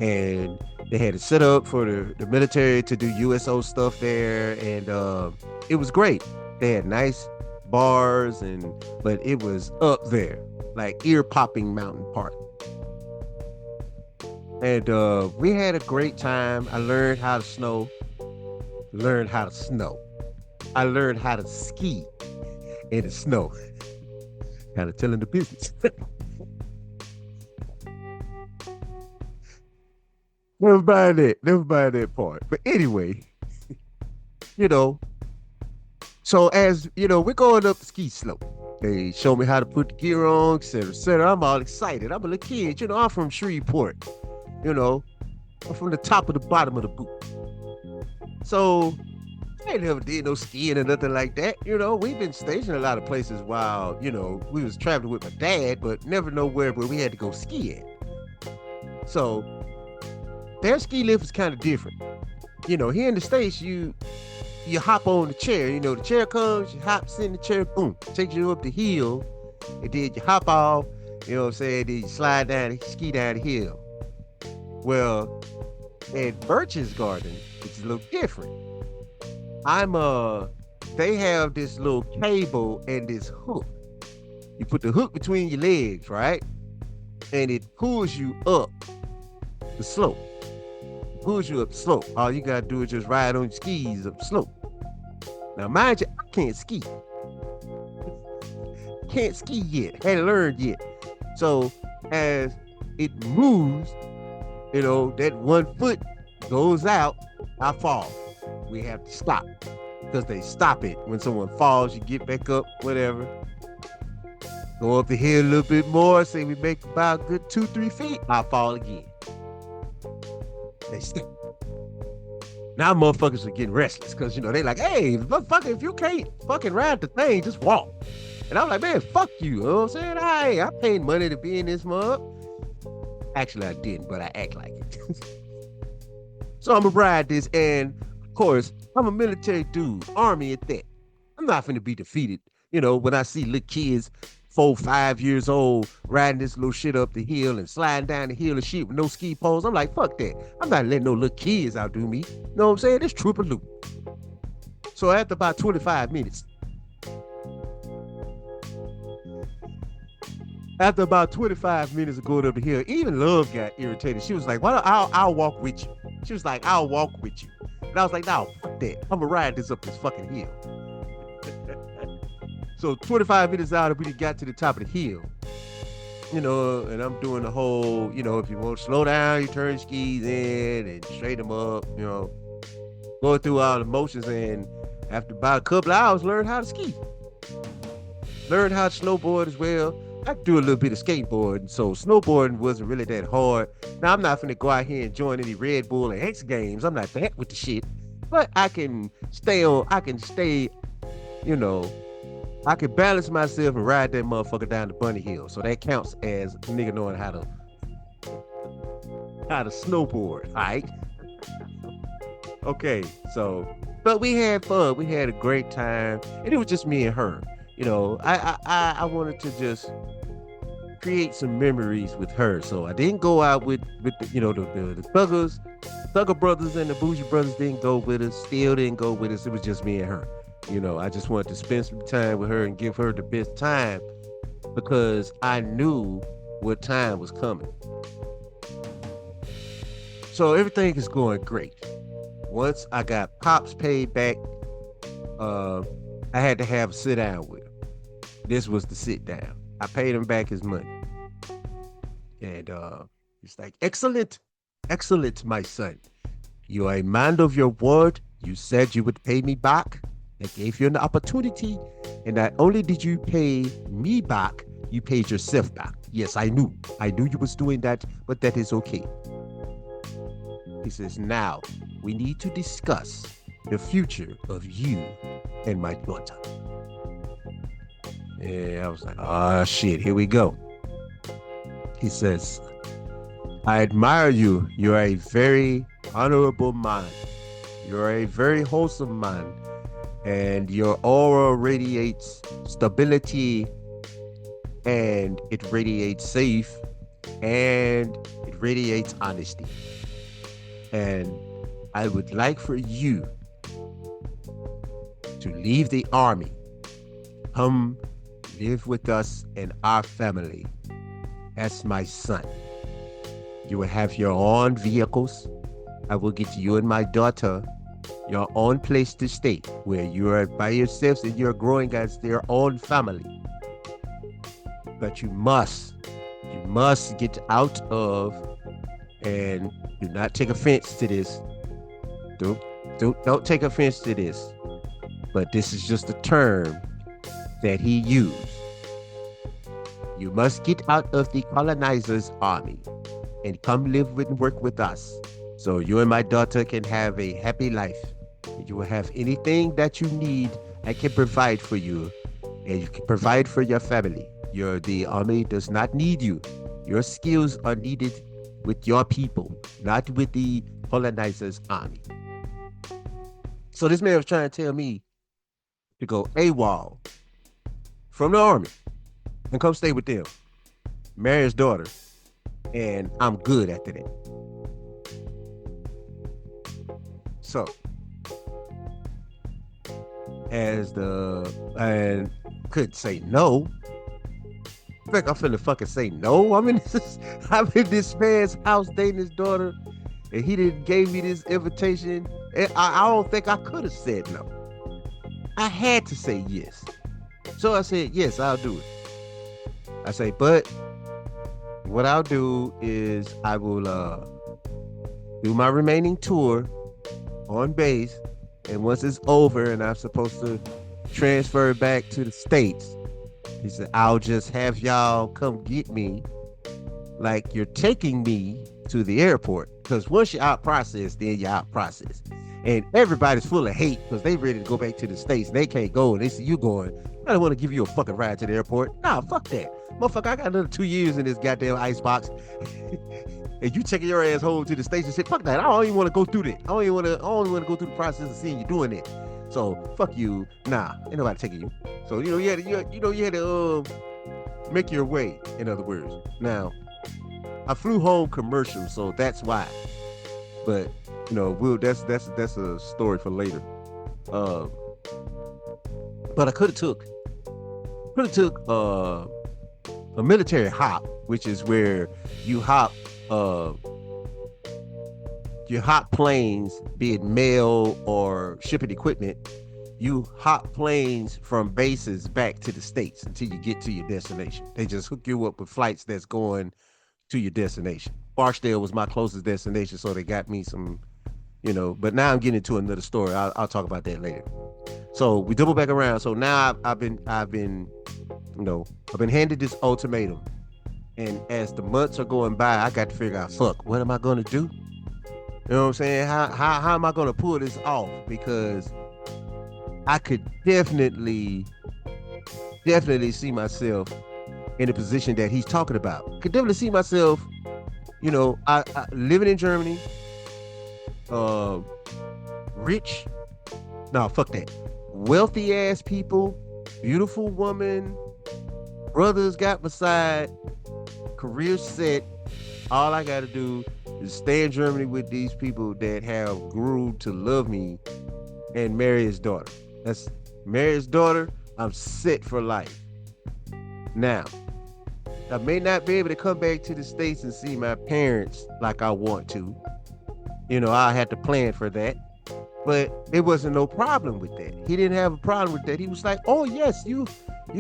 And they had it set up for the military to do USO stuff there, and it was great. They had nice bars, but it was up there, like ear-popping mountain park. And we had a great time. I learned how to snow. I learned how to ski in the snow. Kind of telling the business. Never mind that part. But anyway, so as we're going up the ski slope. They show me how to put the gear on, et cetera, et cetera. I'm all excited. I'm a little kid, I'm from Shreveport. I'm from the top of the bottom of the boot. So I ain't never did no skiing or nothing like that. We've been stationed a lot of places while, we was traveling with my dad, but never nowhere where we had to go skiing. So their ski lift is kind of different. Here in the States, you hop on the chair, the chair comes, you hop, sit in the chair, boom, takes you up the hill, and then you hop off, then you slide down, ski down the hill. Well, at Berchtesgaden, it's a little different. They have this little cable and this hook. You put the hook between your legs, right? And it pulls you up the slope. Pulls you up the slope. All you gotta do is just ride on your skis up the slope. Now, mind you, I can't ski. Can't ski yet. Hadn't learned yet. So as it moves, that 1 foot goes out, I fall. We have to stop because they stop it. When someone falls, you get back up, whatever. Go up the hill a little bit more, say we make about a good 2-3 feet, I fall again. They stop. Now motherfuckers are getting restless because, they like, hey, motherfucker, if you can't fucking ride the thing, just walk. And I'm like, man, fuck you. You know what I'm saying? Hey, I paid money to be in this mug. Actually, I didn't, but I act like it. So I'm going to ride this. And of course, I'm a military dude, Army at that. I'm not finna be defeated. When I see little kids 4, 5 years old riding this little shit up the hill and sliding down the hill and shit with no ski poles, I'm like, fuck that. I'm not letting no little kids outdo me. You know what I'm saying? It's Trooper Loop. So after about 25 minutes, of going up the hill, even Love got irritated. She was like, well, I'll walk with you. She was like, I'll walk with you. And I was like, no, fuck that. I'm gonna ride this up this fucking hill. So 25 minutes out, we got to the top of the hill, and I'm doing the whole, if you want to slow down, you turn your skis in and straighten them up, going through all the motions. And after about a couple of hours, learn how to ski. Learn how to snowboard as well. I do a little bit of skateboarding, so snowboarding wasn't really that hard. Now, I'm not finna go out here and join any Red Bull and X Games. I'm not that with the shit. But I can stay, I can balance myself and ride that motherfucker down the bunny hill. So that counts as a nigga knowing how to snowboard, all right? Okay, so, but we had fun. We had a great time. And it was just me and her. I wanted to just create some memories with her. So I didn't go out with the thuggers. Thugger brothers and the bougie brothers didn't go with us. Still didn't go with us. It was just me and her. I just wanted to spend some time with her and give her the best time because I knew what time was coming. So everything is going great. Once I got Pops paid back, I had to have a sit down with him. This was the sit down. I paid him back his money. And he's like, excellent, my son. You are a man of your word. You said you would pay me back. I gave you an opportunity, and not only did you pay me back, you paid yourself back. Yes, I knew you was doing that, but that is okay. He says, now we need to discuss the future of you and my daughter. Yeah, I was like, oh shit, here we go. He says, I admire you. You're a very honorable man. You're a very wholesome man. And your aura radiates stability, and it radiates safe, and it radiates honesty. And I would like for you to leave the army, come live with us and our family as my son. You will have your own vehicles. I will get you and my daughter your own place to stay, where you are by yourselves and you're growing as their own family. But you must get out of, and do not take offense to this. Don't take offense to this. But this is just a term that he used. You must get out of the colonizer's army and come live and work with us. So you and my daughter can have a happy life. You will have anything that you need. I can provide for you, and you can provide for your family. The army does not need you. Your skills are needed with your people, not with the colonizer's army. So this man was trying to tell me to go AWOL from the army and come stay with them, marry his daughter, and I'm good after that. So, and couldn't say no. In fact, I'm finna fucking say no. I'm in this man's house dating his daughter, and he didn't gave me this invitation. And I don't think I could have said no. I had to say yes. So I said, yes, I'll do it. I say, but what I'll do is I will do my remaining tour on base. And once it's over and I'm supposed to transfer back to the States, he said, I'll just have y'all come get me like you're taking me to the airport. Because once you're out processed, then you're out processed. And everybody's full of hate because they ready to go back to the States. They can't go. And they see you going, I don't want to give you a fucking ride to the airport. Nah, fuck that. Motherfucker, I got another 2 years in this goddamn icebox. And you taking your ass home to the States and say, fuck that. I don't even want to go through that. I don't want to go through the process of seeing you doing it. So fuck you. Nah, ain't nobody taking you. So you had to make your way, in other words. Now, I flew home commercial, so that's why. But that's a story for later. Uh, but I could have took a military hop, which is where you hop planes, be it mail or shipping equipment. You hop planes from bases back to the States until you get to your destination. They just hook you up with flights that's going to your destination. Barksdale was my closest destination, so they got me some, but now I'm getting into another story. I'll talk about that later. So we double back around. So now I've been handed this ultimatum. And as the months are going by, I got to figure out, fuck, what am I going to do? You know what I'm saying? How am I going to pull this off? Because I could definitely see myself in the position that he's talking about. I could definitely see myself, I living in Germany, rich, no, fuck that, wealthy ass people, beautiful woman, brothers got my side, career set. All I got to do is stay in Germany with these people that have grew to love me and marry his daughter. Marry his daughter. I'm set for life. Now, I may not be able to come back to the States and see my parents like I want to. I had to plan for that. But it wasn't no problem with that. He didn't have a problem with that. He was like, oh, yes, you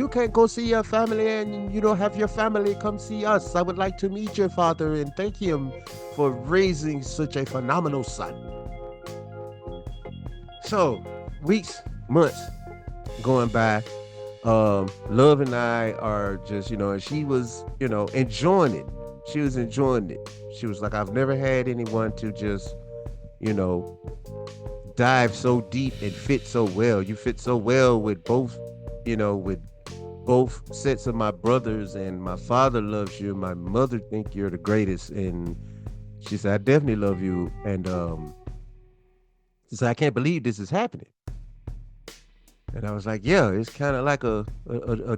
can go see your family and, have your family come see us. I would like to meet your father and thank him for raising such a phenomenal son. So, weeks, months going by. Love and I are just, and she was, enjoying it. She was enjoying it. She was like, I've never had anyone to just, dive so deep and fit so well. You fit so well with both, with both sets of my brothers, and my father loves you. My mother think you're the greatest. And she said, I definitely love you. And she said, I can't believe this is happening. And I was like, yeah, it's kind of like a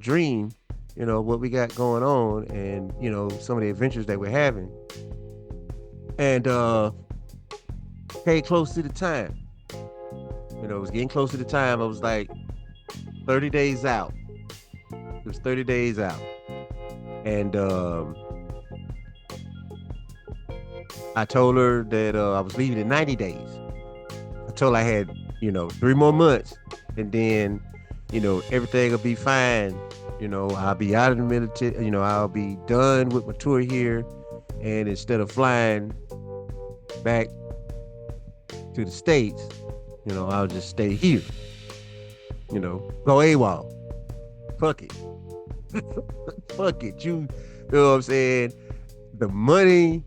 dream, what we got going on and, some of the adventures that we're having. And came close to the time. It was getting close to the time. I was like 30 days out. It was 30 days out. And I told her that I was leaving in 90 days. I told her I had, 3 more months. And then, everything will be fine. I'll be out of the military. I'll be done with my tour here. And instead of flying back to the States, I'll just stay here. Go AWOL. Fuck it. Fuck it. You know what I'm saying? The money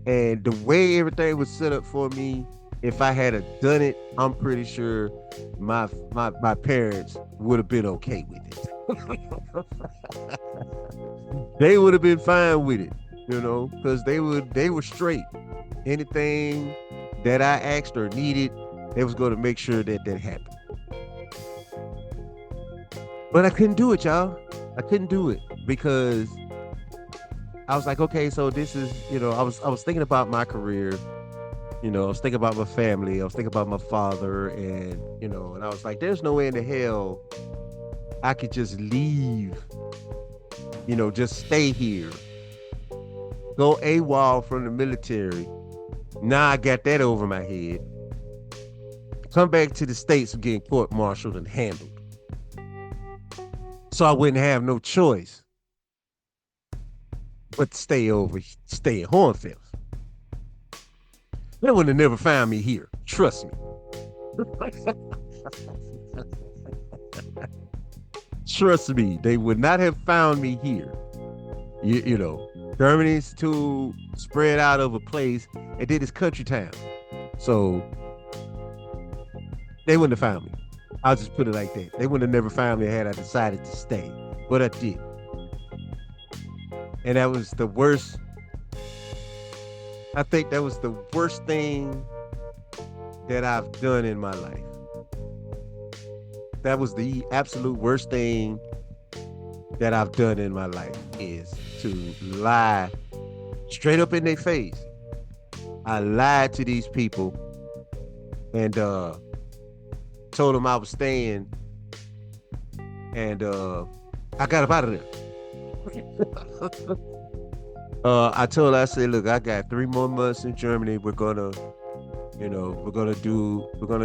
and the way everything was set up for me, if I had done it, I'm pretty sure my parents would have been okay with it. They would have been fine with it, because they were straight. Anything that I asked or needed, they was going to make sure that happened. But I couldn't do it, y'all. I couldn't do it because I was like, okay, so this is, I was thinking about my career. I was thinking about my family. I was thinking about my father, and and I was like, there's no way in the hell I could just leave just stay here, go AWOL from the military. Now I got that over my head. Come back to the States and getting court-martialed and handled. So I wouldn't have no choice but to stay in Hohenfels. They would have never found me here. Trust me. Trust me, they would not have found me here. Germany's too spread out of a place, and then it's country town. So they wouldn't have found me. I'll just put it like that. They would have never found me had I decided to stay. But I did. And that was the worst. I think that was the worst thing that I've done in my life. That was the absolute worst thing that I've done in my life, is to lie straight up in their face. I lied to these people and told them I was staying, and I got up out of there. I said, look, I got 3 more months in Germany. We're gonna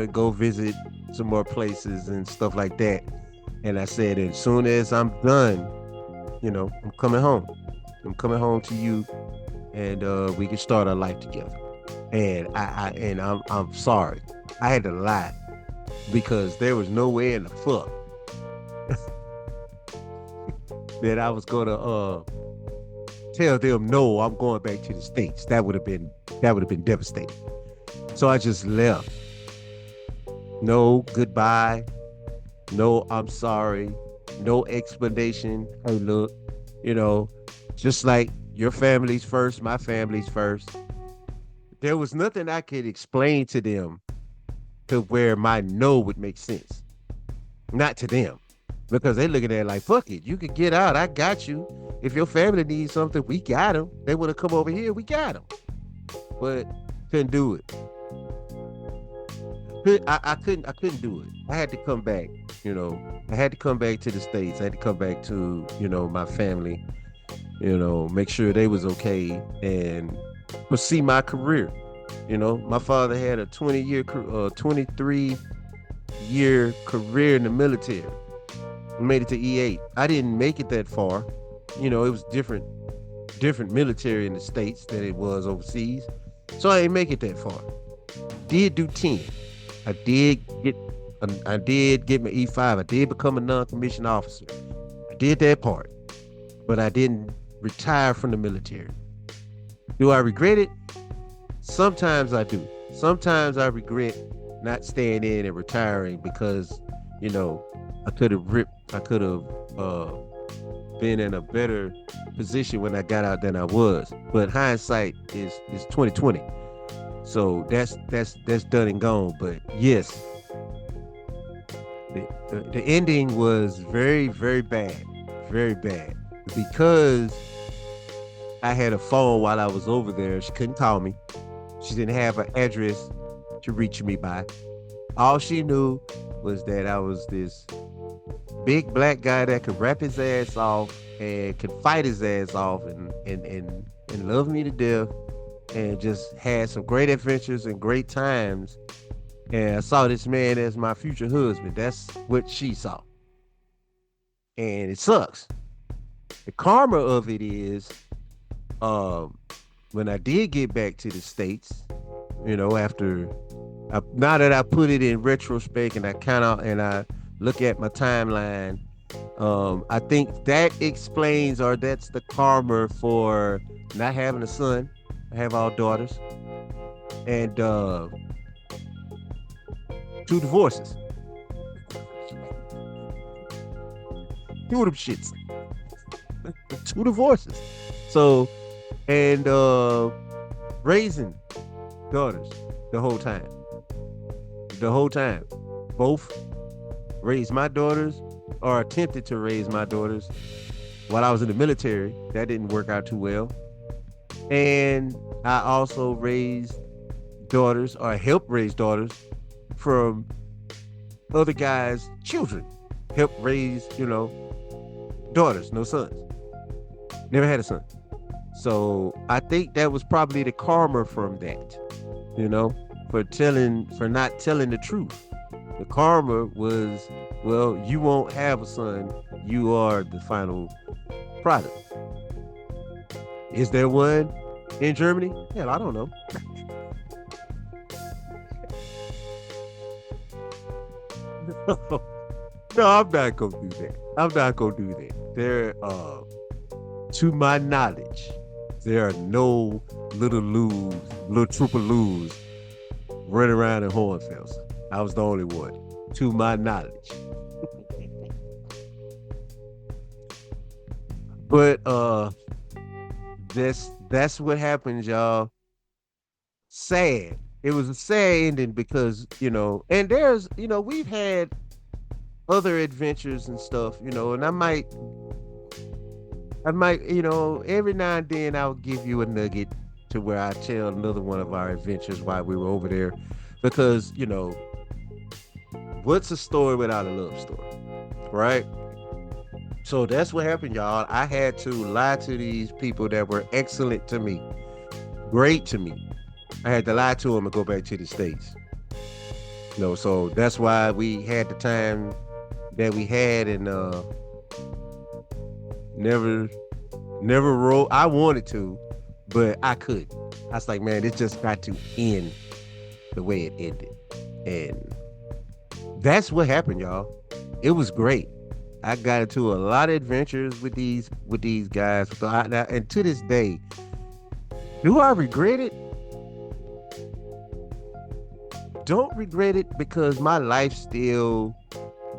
go visit some more places and stuff like that. And I said, as soon as I'm done, I'm coming home. I'm coming home to you, and we can start our life together. And I'm sorry, I had to lie, because there was no way in the fuck that I was gonna tell them no, I'm going back to the States. That would have been devastating. So I just left. No goodbye. No, I'm sorry. No explanation. Hey, look, just like your family's first, my family's first. There was nothing I could explain to them to where my no would make sense. Not to them. Because they looking at it like, fuck it, you could get out. I got you. If your family needs something, we got them. They want to come over here, we got them. But couldn't do it. I couldn't do it. I had to come back. I had to come back to the States. I had to come back to my family. Make sure they was okay and pursue my career. My father had a 23-year career in the military. I made it to E8. I didn't make it that far. It was different military in the States than it was overseas. So I didn't make it that far. Did do 10. I did get my E5. I did become a non-commissioned officer. I did that part. But I didn't retire from the military. Do I regret it? Sometimes I do. Sometimes I regret not staying in and retiring, because, I could have been in a better position when I got out than I was. But hindsight is 2020. So that's done and gone. But yes, the ending was very, very bad. Very bad. Because I had a phone while I was over there. She couldn't call me. She didn't have an address to reach me by. All she knew was that I was this big black guy that could rap his ass off and could fight his ass off and love me to death, and just had some great adventures and great times. And I saw this man as my future husband. That's what she saw. And it sucks. The karma of it is, when I did get back to the States, after, now that I put it in retrospect and I look at my timeline, I think that explains, or that's the karma for not having a son. I have all daughters, and 2 divorces. 2 of them shits. 2 divorces. So, and raising daughters the whole time. Both raised my daughters, or attempted to raise my daughters, while I was in the military. That didn't work out too well. And I also raised daughters, or helped raise daughters, from other guys' children. Helped raise, daughters, no sons. Never had a son. So I think that was probably the karma from that, you know, for not telling the truth. The karma was, well, you won't have a son. You are the final product. Is there one in Germany? Hell, I don't know. No, I'm not gonna do that. I'm not gonna do that. To my knowledge, there are no little loos, little trooper loos running around in Hohenfels. I was the only one, to my knowledge. But that's what happens, y'all. Sad. It was a sad ending because, and there's, we've had other adventures and stuff, and I might, every now and then I'll give you a nugget to where I tell another one of our adventures while we were over there. Because, what's a story without a love story? Right? So that's what happened, y'all. I had to lie to these people that were excellent to me, great to me. I had to lie to them and go back to the States. So that's why we had the time that we had, and never never wrote. I wanted to, but I couldn't. I was like, man, it just got to end the way it ended. And that's what happened, y'all. It was great. I got into a lot of adventures with these guys. And to this day, do I regret it? Don't regret it, because my life still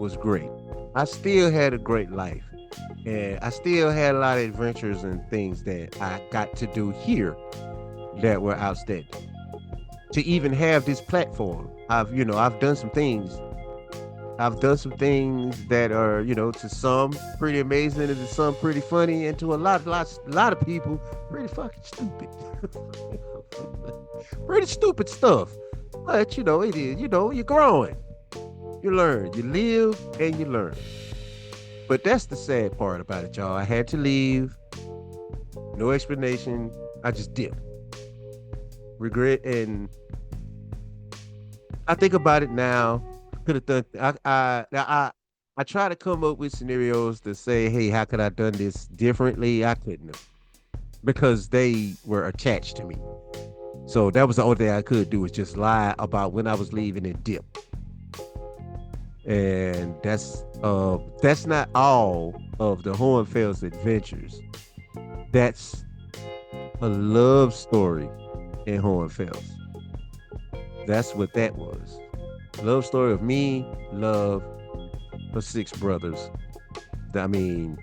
was great. I still had a great life. And I still had a lot of adventures and things that I got to do here that were outstanding. To even have this platform, I've done some things. I've done some things that are, to some pretty amazing, and to some pretty funny, and to a lot of people pretty fucking stupid. Pretty stupid stuff. But it is. You're growing. You learn. You live and you learn. But that's the sad part about it, y'all. I had to leave. No explanation. I just dipped. Regret, and I think about it now. Could have done. I try to come up with scenarios to say, hey, how could I done this differently? I couldn't have, because they were attached to me. So that was the only thing I could do, was just lie about when I was leaving and dip. And that's not all of the Hohenfels adventures. That's a love story in Hohenfels. That's what that was. Love story of me, love, the six brothers. I mean,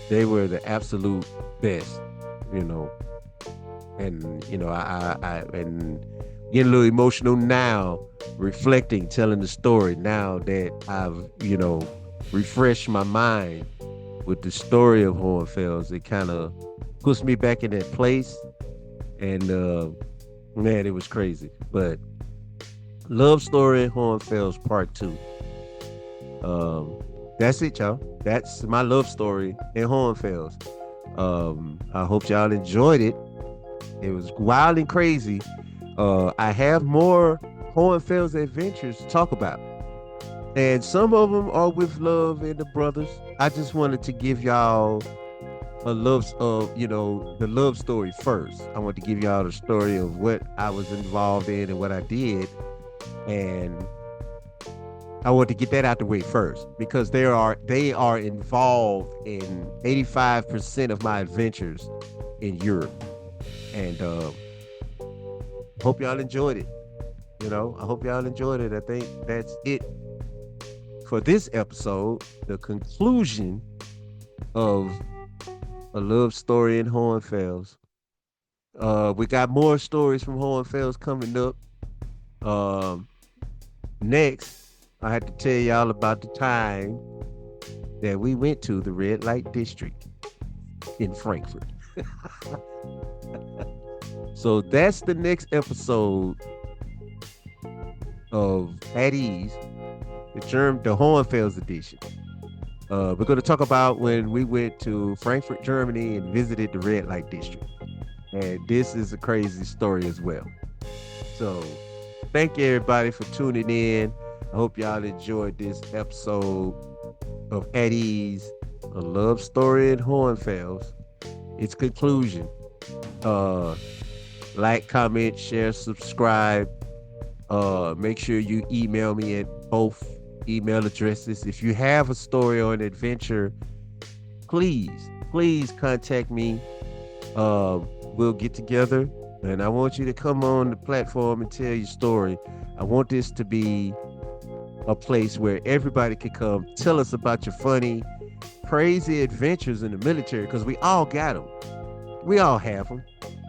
they were the absolute best, you know. And I and getting a little emotional now, reflecting, telling the story now that I've refreshed my mind with the story of Hohenfels. It kind of puts me back in that place, and man, it was crazy. But love story Hohenfels Part 2. That's it, y'all. That's my love story in Hohenfels. I hope y'all enjoyed it. It was wild and crazy. I have more Hohenfels adventures to talk about, and some of them are with Love and the brothers. I just wanted to give y'all the love story first. I want to give y'all the story of what I was involved in and what I did, and I want to get that out the way first, because they are involved in 85% of my adventures in Europe. And hope y'all enjoyed it. I hope y'all enjoyed it. I think that's it for this episode. The conclusion of a love story in Hohenfels. We got more stories from Hohenfels coming up. Next, I had to tell y'all about the time that we went to the red light district in Frankfurt. So that's the next episode of At Ease, the Hohenfels edition. We're going to talk about when we went to Frankfurt, Germany, and visited the red light district. And this is a crazy story as well. So, thank you everybody for tuning in. I hope y'all enjoyed this episode of At Ease, a love story in Hohenfels. Its conclusion. Uh, like, comment, share, subscribe. Make sure you email me at both email addresses. If you have a story or an adventure, please contact me. We'll get together and I want you to come on the platform and tell your story. I want this to be a place where everybody can come tell us about your funny, crazy adventures in the military because we all got them. We all have them.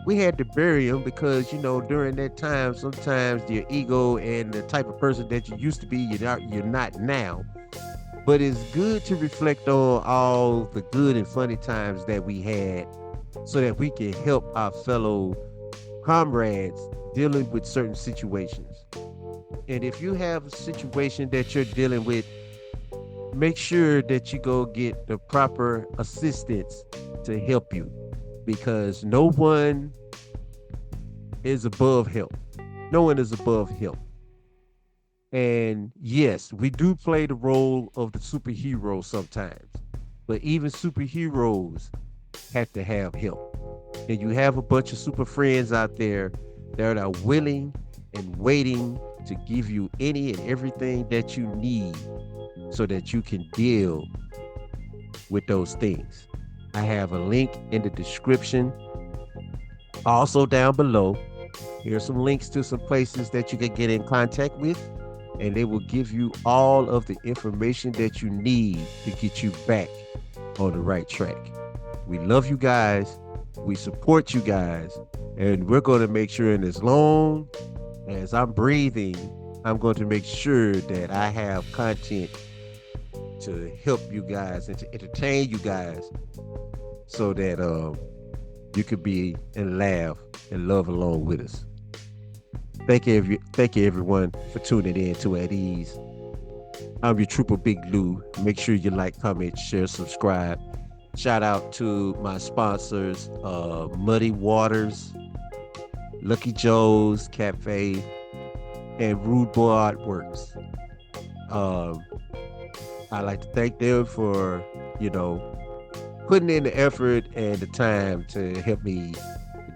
We had to bury them because, during that time, sometimes your ego and the type of person that you used to be, you're not now. But it's good to reflect on all the good and funny times that we had so that we can help our fellow comrades dealing with certain situations. And if you have a situation that you're dealing with, make sure that you go get the proper assistance to help you because no one is above help. No one is above help. And yes, we do play the role of the superhero sometimes, but even superheroes have to have help. And you have a bunch of super friends out there that are willing and waiting to give you any and everything that you need so that you can deal with those things. I have a link in the description. Also, down below, here's some links to some places that you can get in contact with, and they will give you all of the information that you need to get you back on the right track. We love you guys. We support you guys. And we're going to make sure, and as long as I'm breathing, I'm going to make sure that I have content to help you guys and to entertain you guys so that you could be and laugh and love along with us. Thank you everyone for tuning in to At Ease. I'm your Trooper Big Lou. Make sure you like, comment, share, subscribe. Shout out to my sponsors, Muddy Waters, Lucky Joe's Cafe, and Rude Boy Artworks. Um, I like to thank them for, putting in the effort and the time to help me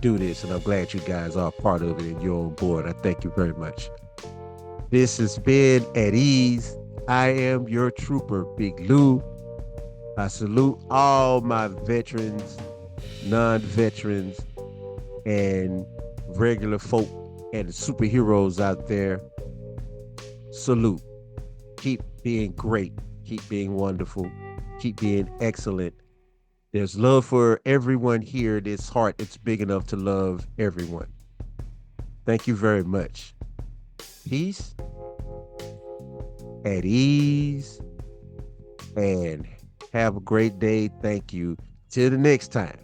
do this. And I'm glad you guys are part of it and you're on board. I thank you very much. This has been At Ease. I am your trooper, Big Lou. I salute all my veterans, non-veterans, and regular folk and superheroes out there. Salute. Keep being great. Keep being wonderful. Keep being excellent. There's love for everyone here. This heart that's big enough to love everyone. Thank you very much. Peace, at ease, and have a great day. Thank you. Till the next time.